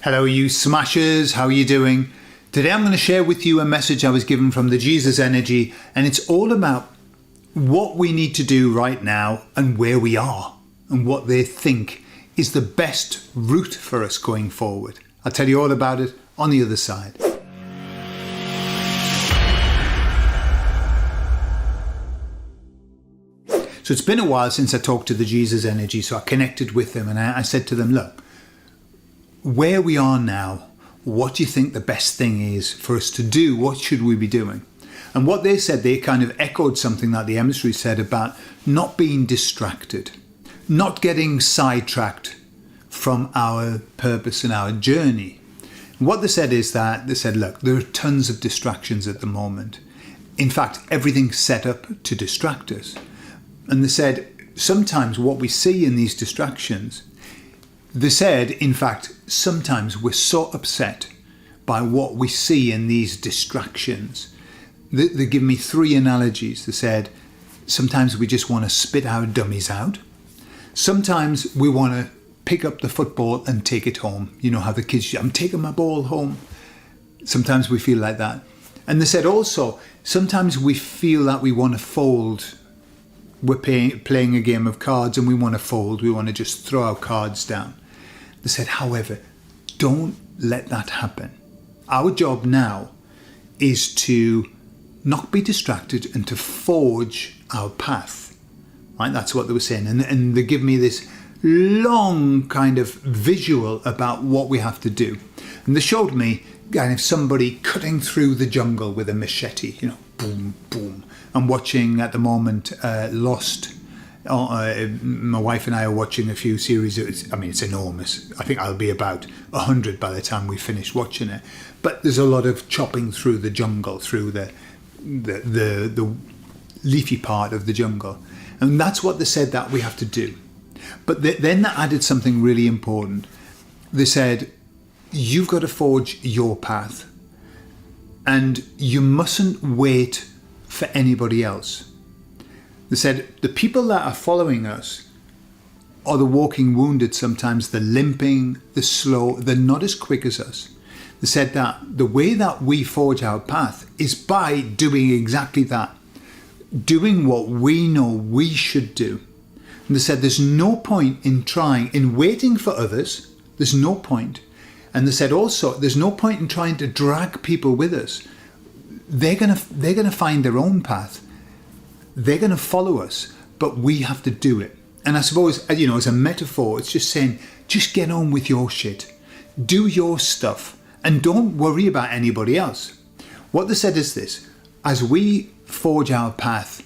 Hello, you smashers. How are you doing? Today I'm going to share with you a message I was given from the Jesus Energy, and it's all about what we need to do right now and where we are and what they think is the best route for us going forward. I'll tell you all about it on the other side. So it's been a while since I talked to the Jesus Energy, so I connected with them and I said to them, look, where we are now, what do you think the best thing is for us to do? What should we be doing? And what they said, they kind of echoed something that the emissary said about not being distracted, not getting sidetracked from our purpose and our journey. And what they said is that, they said, look, there are tons of distractions at the moment. In fact, everything's set up to distract us. And they said, sometimes what we see in these distractions, they said, in fact, sometimes we're so upset by what we see in these distractions. They give me three analogies. They said, sometimes we just want to spit our dummies out. Sometimes we want to pick up the football and take it home. You know how the kids, I'm taking my ball home. Sometimes we feel like that. And they said also, sometimes we feel that we want to fold. We're playing a game of cards and we want to fold. We want to just throw our cards down. They said, however, don't let that happen. Our job now is to not be distracted and to forge our path. Right? That's what they were saying. And they give me this long kind of visual about what we have to do. And they showed me kind of somebody cutting through the jungle with a machete, you know, boom, boom. I'm watching at the moment Lost. My wife and I are watching a few series. It's enormous. I think I'll be about 100 by the time we finish watching it. But there's a lot of chopping through the jungle, through the leafy part of the jungle. And that's what they said that we have to do. But then they added something really important. They said, you've got to forge your path. And you mustn't wait for anybody else. They said, the people that are following us are the walking wounded sometimes, the limping, the slow, they're not as quick as us. They said that the way that we forge our path is by doing exactly that, doing what we know we should do. And they said, there's no point in waiting for others. There's no point. And they said also, there's no point in trying to drag people with us. They're gonna find their own path. They're going to follow us, but we have to do it. And I suppose, you know, as a metaphor, it's just saying, just get on with your shit. Do your stuff and don't worry about anybody else. What they said is this, as we forge our path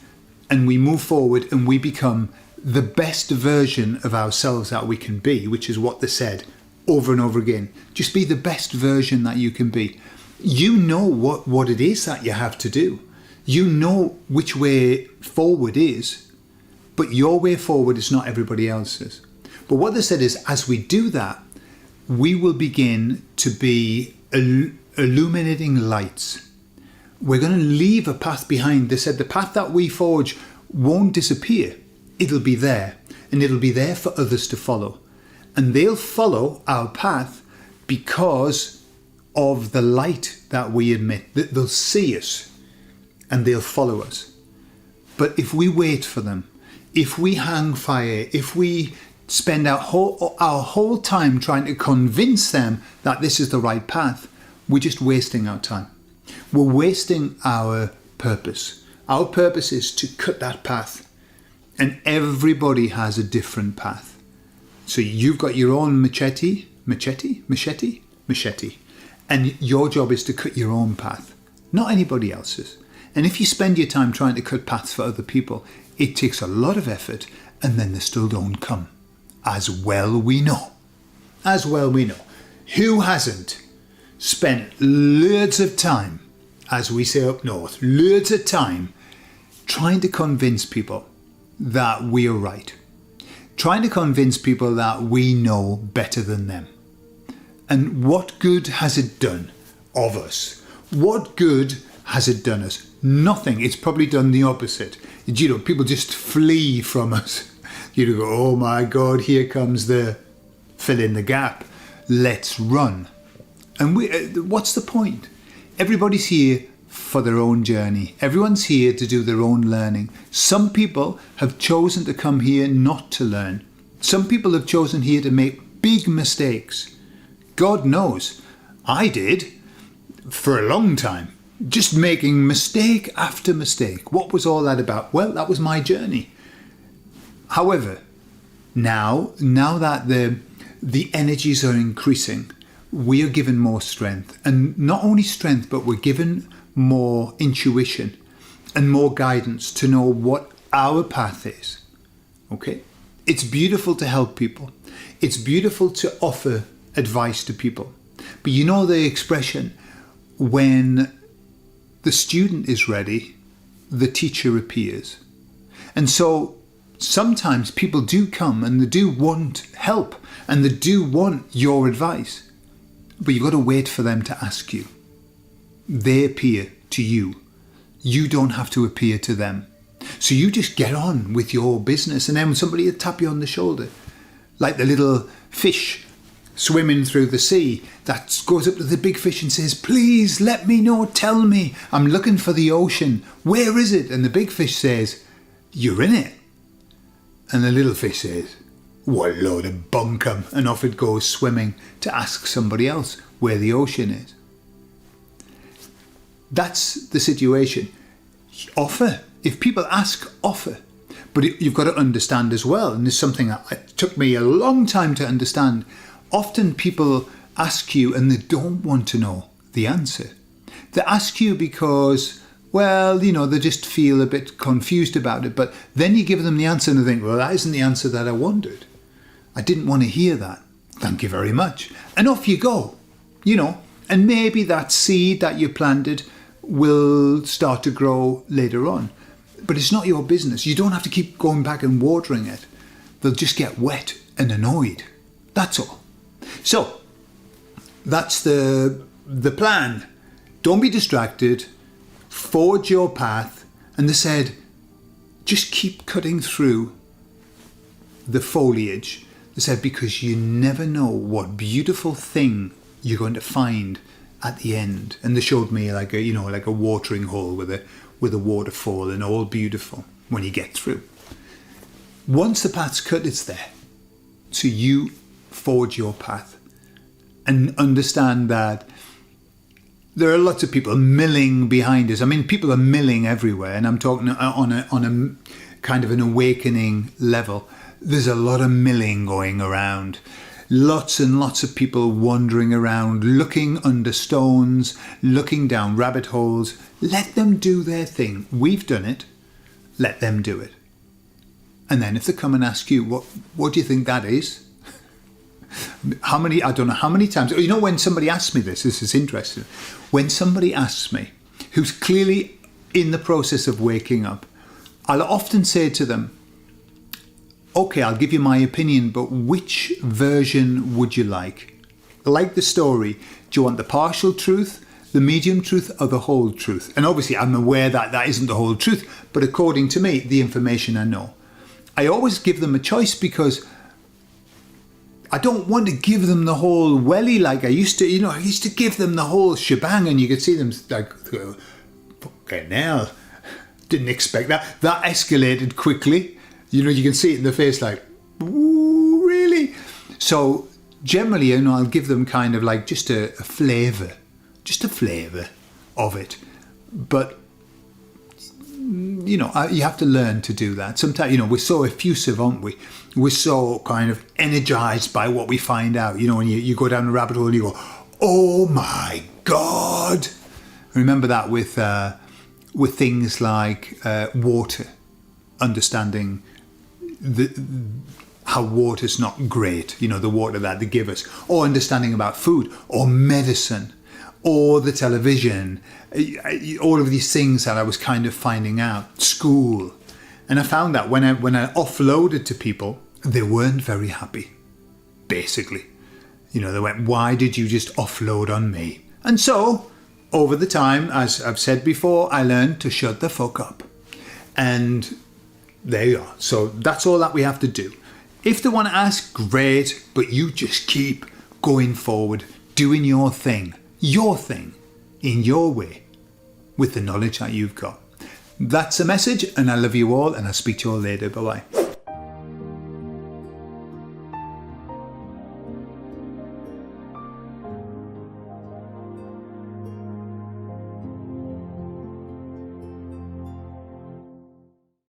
and we move forward and we become the best version of ourselves that we can be, which is what they said over and over again, just be the best version that you can be. You know what it is that you have to do. You know which way forward is, but your way forward is not everybody else's. But what they said is, as we do that, we will begin to be illuminating lights. We're going to leave a path behind. They said the path that we forge won't disappear. It'll be there, and it'll be there for others to follow. And they'll follow our path because of the light that we emit. They'll see us. And they'll follow us. But if we wait for them, if we hang fire, if we spend our whole time trying to convince them that this is the right path, we're just wasting our time. We're wasting our purpose. Our purpose is to cut that path. And everybody has a different path. So you've got your own machete. And your job is to cut your own path, not anybody else's. And if you spend your time trying to cut paths for other people, it takes a lot of effort and then they still don't come. As well we know. Who hasn't spent loads of time, as we say up north, loads of time trying to convince people that we are right. Trying to convince people that we know better than them. And what good has it done of us? What good has it done us? Nothing. It's probably done the opposite. You know, people just flee from us. You go, oh my God, here comes the fill in the gap. let's run. And what's the point? Everybody's here for their own journey. Everyone's here to do their own learning. Some people have chosen to come here not to learn. Some people have chosen here to make big mistakes. God knows, I did for a long time. Just making mistake after mistake. What was all that about? Well, that was my journey. However, now that the energies are increasing, we are given more strength. And not only strength, but we're given more intuition and more guidance to know what our path is. Okay? It's beautiful to help people. It's beautiful to offer advice to people. But you know the expression, when the student is ready, the teacher appears. And so sometimes people do come and they do want help and they do want your advice. But you've got to wait for them to ask you. They appear to you. You don't have to appear to them. So you just get on with your business, and then when somebody will tap you on the shoulder, like the little fish swimming through the sea that goes up to the big fish and says, please let me know, tell me, I'm looking for the ocean, where is it? And the big fish says, you're in it. And the little fish says, what a load of bunkum, and off it goes swimming to ask somebody else where the ocean is. That's the situation. Offer. If people ask, offer. But you've got to understand as well, and there's something that it took me a long time to understand. Often people ask you and they don't want to know the answer. They ask you because, well, you know, they just feel a bit confused about it. But then you give them the answer and they think, well, that isn't the answer that I wanted. I didn't want to hear that. Thank you very much. And off you go, you know. And maybe that seed that you planted will start to grow later on. But it's not your business. You don't have to keep going back and watering it. They'll just get wet and annoyed. That's all. So, that's the plan. Don't be distracted. Forge your path. And they said, just keep cutting through the foliage. They said, because you never know what beautiful thing you're going to find at the end. And they showed me like a watering hole with a waterfall, and all beautiful when you get through. Once the path's cut, it's there. So you forge your path and understand that there are lots of people milling behind us. I mean, people are milling everywhere, and I'm talking on a kind of an awakening level. There's a lot of milling going around. Lots and lots of people wandering around, looking under stones, looking down rabbit holes. Let them do their thing. We've done it. Let them do it. And then if they come and ask you, what do you think that is? I don't know how many times. You know, when somebody asks me this is interesting. When somebody asks me, who's clearly in the process of waking up, I'll often say to them, okay, I'll give you my opinion, but which version would you like? Like the story, do you want the partial truth, the medium truth, or the whole truth? And obviously I'm aware that that isn't the whole truth, but according to me, the information I know. I always give them a choice because I don't want to give them the whole welly like I used to. You know, I used to give them the whole shebang, and you could see them like, fucking hell, didn't expect that. That escalated quickly. You know, you can see it in the face like, ooh, really? So generally, you know, I'll give them kind of like just a flavour of it. But, you know, you have to learn to do that. Sometimes, you know, we're so effusive, aren't we? We're so kind of energised by what we find out. You know, when you go down the rabbit hole and you go, oh my God. Remember that with things like water, understanding how water's not great, you know, the water that they give us, or understanding about food or medicine or the television, all of these things that I was kind of finding out, school. And I found that when I offloaded to people, they weren't very happy, basically. You know, they went, why did you just offload on me? And so, over the time, as I've said before, I learned to shut the fuck up. And there you are. So that's all that we have to do. If they want to ask, great, but you just keep going forward, doing your thing in your way with the knowledge that you've got. That's the message, and I love you all, and I'll speak to you all later. Bye-bye.